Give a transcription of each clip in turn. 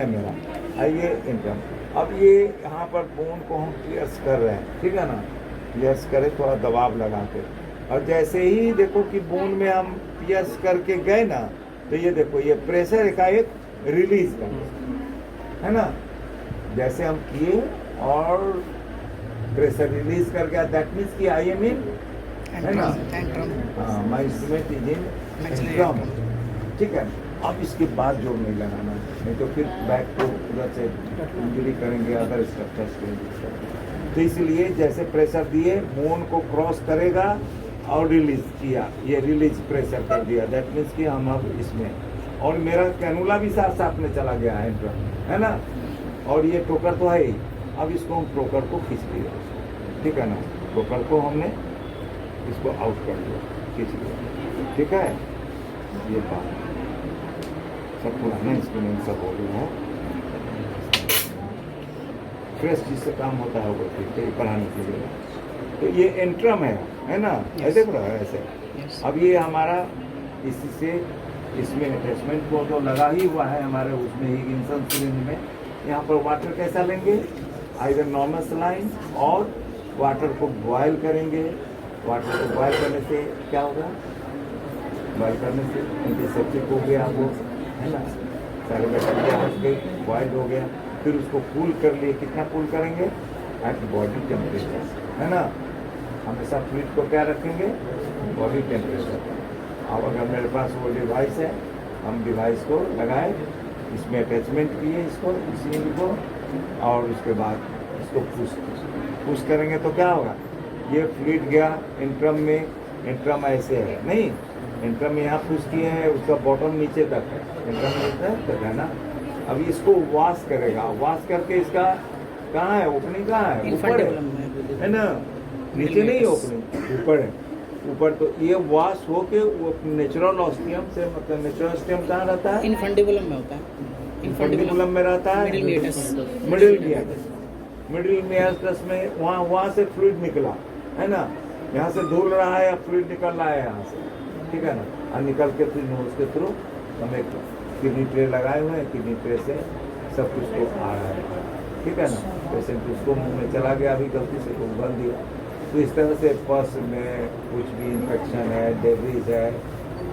है मेरा। आइए इनकम। अब ये यहाँ पर बोन को हम पियर्स कर रहे हैं, ठीक है ना। पियर्स करें थोड़ा दबाव लगा के, और जैसे ही देखो कि बोन में हम पियर्स करके गए ना, तो ये देखो ये प्रेशर एकाएक रिलीज कर दे, है ना। जैसे हम किए और प्रेशर रिलीज कर गया, दैट मीन्स कि आई एम इन, है ना। हाँ, माई इंस्ट्रूमेंट इज इन ड्रम, ठीक है। अब इसके बाद जोर नहीं लगाना, नहीं तो फिर बैक को उधर से इंजरी करेंगे, अदर स्ट्रक्चर्स को। तो इसलिए जैसे प्रेशर दिए, बोन को क्रॉस करेगा और रिलीज किया, ये रिलीज प्रेशर कर दिया, दैट मीन्स कि हम अब इसमें, और मेरा कैनुला भी साथ साथ में चला गया है ना। और ये टोकर तो है ही, अब इसको हम टोकर को खींच लिया, ठीक है ना। टोकर को हमने इसको आउट कर दिया, खींच लिया, ठीक है। ये बात सब पुराने इंस्ट्रूमेंट सब हो गए हैं, फ्रेश जिससे काम होता है वो ठीक है पढ़ाने के लिए। तो ये एंट्रम है ना, ऐसे देख रहा है ऐसे। अब ये हमारा इसी से इसमें अटैचमेंट को तो लगा ही हुआ है हमारे उसमें हिगिंसन सिरिंज में। यहाँ पर वाटर कैसा लेंगे, आइदर नॉर्मल सलाइन और वाटर को बॉयल करेंगे। वाटर को बॉयल करने से क्या होगा, बॉयल करने से एंटीसेप्टिक हो गया वो, है ना, सारे बैक्टीरिया हट गई, बॉयल हो गया। फिर उसको कूल कर लिए, कितना कूल करेंगे, एट बॉडी टेम्परेचर, है ना। हमेशा फ्लूइड को क्या रखेंगे, बॉडी टेम्परेचर। अब अगर मेरे पास वो डिवाइस है, हम डिवाइस को लगाए, इसमें अटैचमेंट किए इसको, इसी को, और उसके बाद इसको पुश करेंगे तो क्या होगा, ये फ्लूइड गया इंट्रम में। इंट्रम ऐसे है नहीं, इंट्रम में यहाँ पुश किए हैं, उसका बॉटम नीचे तक है, इंट्रम नीचे तक है ना। अब इसको वॉश करेगा, वॉश करके इसका कहाँ है, ओपनिंग कहाँ है, ऊपर है ना, नीचे नहीं ओपनिंग, ऊपर है। ऊपर तो ये वॉश हो के वो नेचुरल ऑस्टियम से, मतलब नेचुरल ऑस्टियम कहाँ रहता है, इनफंडिबुलम में होता है, इनफंडिबुलम में रहता है, मिडिल मियास्टस में। वहाँ से फ्लूइड निकला, है ना। यहाँ से धूल रहा है या फ्लूइड निकल रहा है यहाँ से, ठीक है ना। और निकल के फिर नोज के थ्रू हम एक किडनी ट्रे लगाए हुए हैं, किडनी ट्रे से सब कुछ को आ रहा है, ठीक है ना। पेशेंट उसको मुंह में चला गया, अभी गलती से कुछ बन दिया, तो इस तरह से पर्स में कुछ भी इन्फेक्शन है, डेब्रीज है,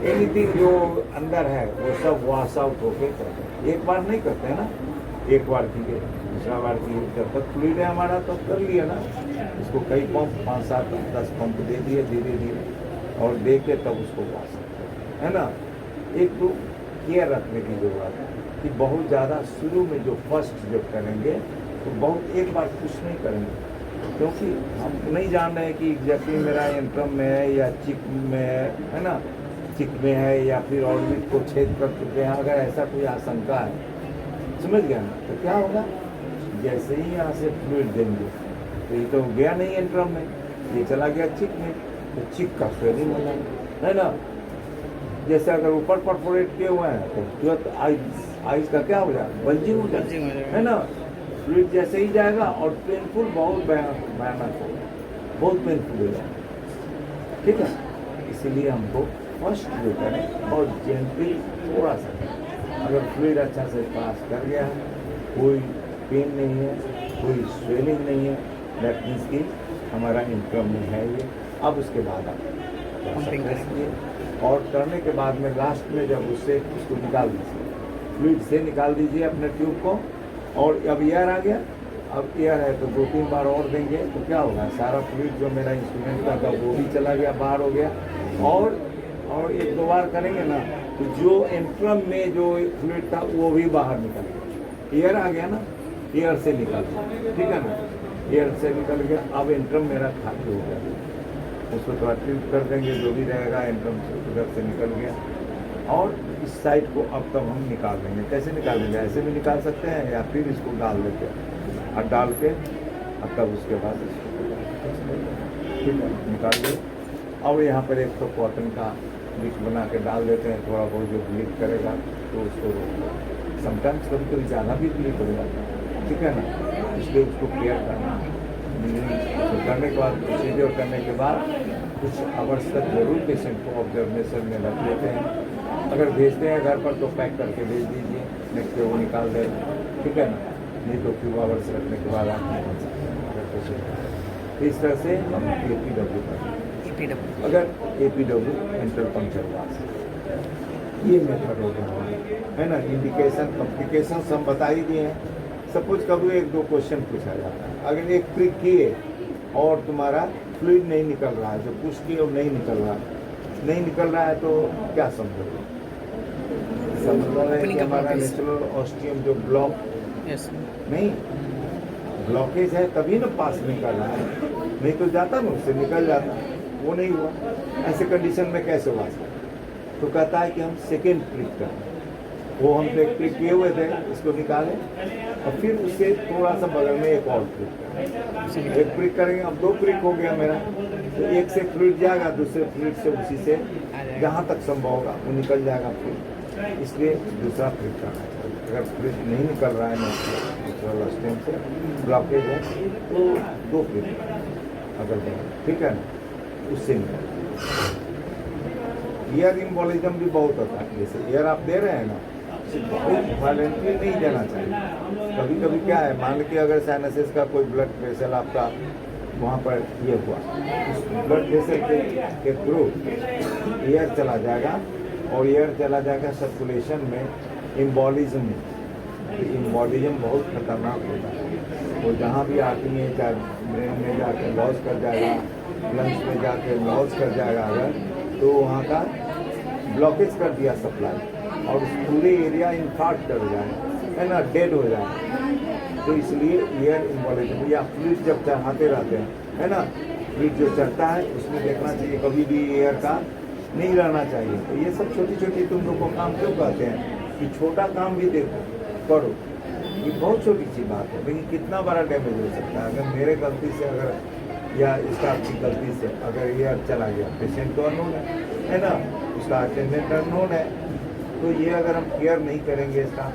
एनीथिंग जो अंदर है वो सब वॉश आउट होके करते हैं। एक बार नहीं करते हैं ना, एक बार किए, दूसरा बार किए, जब तक फ्लूइड है हमारा तब कर लिया ना। इसको कई पंप, 5, 7, 10 पंप दे दिए धीरे धीरे, और दे के तब उसको वॉश करते हैं, है ना। एक तो केयर रखने की जरूरत है कि बहुत ज़्यादा शुरू में जो फर्स्ट जब करेंगे तो बहुत एक बार कुछ नहीं करेंगे, क्योंकि हम नहीं जान रहे हैं कि एग्जैक्टली मेरा एंट्रम में है या चिक में है ना, चिक में है या फिर ऑर्बिट को छेद कर चुके हैं। अगर ऐसा कोई आशंका है, समझ गया ना, तो क्या होगा, जैसे ही यहाँ से फ्लूइड देंगे तो ये तो गया नहीं एंट्रम में, ये चला गया चिक में, तो चिक का स्वेलिंग हो जाएगा, है ना। जैसे अगर ऊपर परफोरेट किए हुए हैं तो तुरंत आइस का क्या हो जाएगा, बल्जिंग हो जाएगा, है ना। फ्लूइड जैसे ही जाएगा और पेनफुल, बहुत भयानक होगा, बहुत पेनफुल हो जाएगा, ठीक है। इसीलिए हमको फर्स्ट जो करें और जेंटली थोड़ा सा, अगर फ्लूइड अच्छा से पास कर गया है, कोई पेन नहीं है, कोई स्वेलिंग नहीं है, दैट मीन्स कि हमारा इनकम में है ये। अब उसके बाद आप करिए, और करने के बाद में लास्ट में जब उससे उसको निकाल दीजिए, फ्लूइड से निकाल दीजिए अपने ट्यूब को। और अब एयर आ गया, अब एयर है तो 2-3 बार और देंगे तो क्या होगा, सारा फ्लूइड जो मेरा इंस्ट्रूमेंट का था वो भी चला गया, बाहर हो गया। और 1-2 बार करेंगे ना तो जो एंट्रम में जो फ्लूइड था वो भी बाहर निकल गया, एयर आ गया ना, एयर से निकल गया, ठीक है ना, एयर से निकल गया। अब एंट्रम मेरा खाली हो गया, उसको थोड़ा ट्यूब कर देंगे, जो भी रहेगा एंट्रम से उधर से निकल गया। और इस साइड को अब तब हम निकाल देंगे। कैसे निकाल देंगे, ऐसे भी निकाल सकते हैं या फिर इसको डाल देते हैं, और डाल के अब तब उसके बाद इसको ठीक है निकाल दे। और यहाँ पर एक तो कॉटन का मिक्स बना के डाल देते हैं, थोड़ा बहुत जो ब्लीड करेगा तो उसको रोक दो। समटाइम्स कभी कभी ज़्यादा भी ब्लीड हो जाता है, ठीक है ना, इसलिए उसको केयर करना है। तो करने के बाद, प्रोसीजर करने के बाद कुछ आवर्स तक जरूर पेशेंट को ऑब्जर्वेशन में रख लेते हैं। अगर भेजते हैं घर पर तो पैक करके भेज दीजिए, नेक्स्ट डे वो निकाल दें। ठीक है ना, नहीं तो फ्यू आवर्स रखने के बाद आप नहीं बन सकते। इस तरह से हम APW कर, APW अगर APW इंटर पंक्चर हुआ, ये मेथड हो गया है ना। इंडिकेशन कॉम्प्लिकेशन हम बता ही दिए हैं। सपोज कभी 1-2 क्वेश्चन पूछा जाता है, अगर एक प्रिक किए और तुम्हारा फ्लूइड नहीं निकल रहा है, जो पुश किए और नहीं निकल रहा है तो क्या समझोगे? समझ रहे हैं कि हमारा नेचुरल ऑस्टियम जो ब्लॉक यस नहीं, ब्लॉकेज है तभी ना पास नहीं कर रहा है, नहीं तो जाता ना, उससे निकल जाता, वो नहीं हुआ। ऐसे कंडीशन में कैसे हुआ? तो कहता है कि हम सेकेंड प्रिक करें। वो हम तो एक प्रिक किए हुए थे, इसको निकालें और फिर उससे थोड़ा सा बगल में एक और प्रिक करें। एक प्रिक करेंगे, अब 2 प्रिक हो गया मेरा, तो एक से फ्लूइड जाएगा, दूसरे फ्लूइड से उसी से जहाँ तक संभव होगा वो निकल जाएगा फ्लूइड, इसलिए दूसरा प्रिक करना चाहिए। अगर फ्लूइड नहीं निकल रहा है नेचुरल ऑस्टियम से, ब्लॉकेज है, तो 2 प्रिक अगर दें, ठीक है ना, उससे निकल। ईयर इम्बोलिज्म भी बहुत होता है, जैसे ईयर आप दे रहे हैं ना, बहुत वायलेंटली नहीं देना चाहिए। कभी कभी क्या है, मान लीजिए अगर साइनसिस का कोई ब्लड प्रेशर आपका वहाँ पर ये हुआ, उस ब्लड प्रेशर के थ्रू ईयर चला जाएगा और ईयर चला जाएगा सर्कुलेशन में इम्बोलिज्म में। इम्बोलिज्म बहुत खतरनाक होता है, वो जहाँ भी आती है, चाहे ब्रेन में जाके लॉस कर जाएगा, लंग्स में जाके लॉस कर जाएगा, अगर तो वहाँ का ब्लॉकेज कर दिया सप्लाई और उस पूरे एरिया इन्फार्क्ट कर जाए, है ना, डेड हो जाए। तो इसलिए ईयर इम्बोलिज्म या फ्लूइड जब चढ़ाते रहते हैं, है ना, फ्लूइड जो चढ़ता है उसमें देखना चाहिए, कभी भी ईयर का नहीं रहना चाहिए। तो ये सब छोटी छोटी तुम लोग को काम क्यों कहते हैं कि छोटा काम भी देखो, करो, ये बहुत छोटी सी बात है, लेकिन कितना बड़ा डैमेज हो सकता है। अगर मेरे गलती से अगर या स्टाफ की गलती से अगर ईयर चला गया, पेशेंट तो अननोन है ना, उसका अटेंडेंट अननोन है, तो ये अगर हम केयर नहीं करेंगे स्टाफ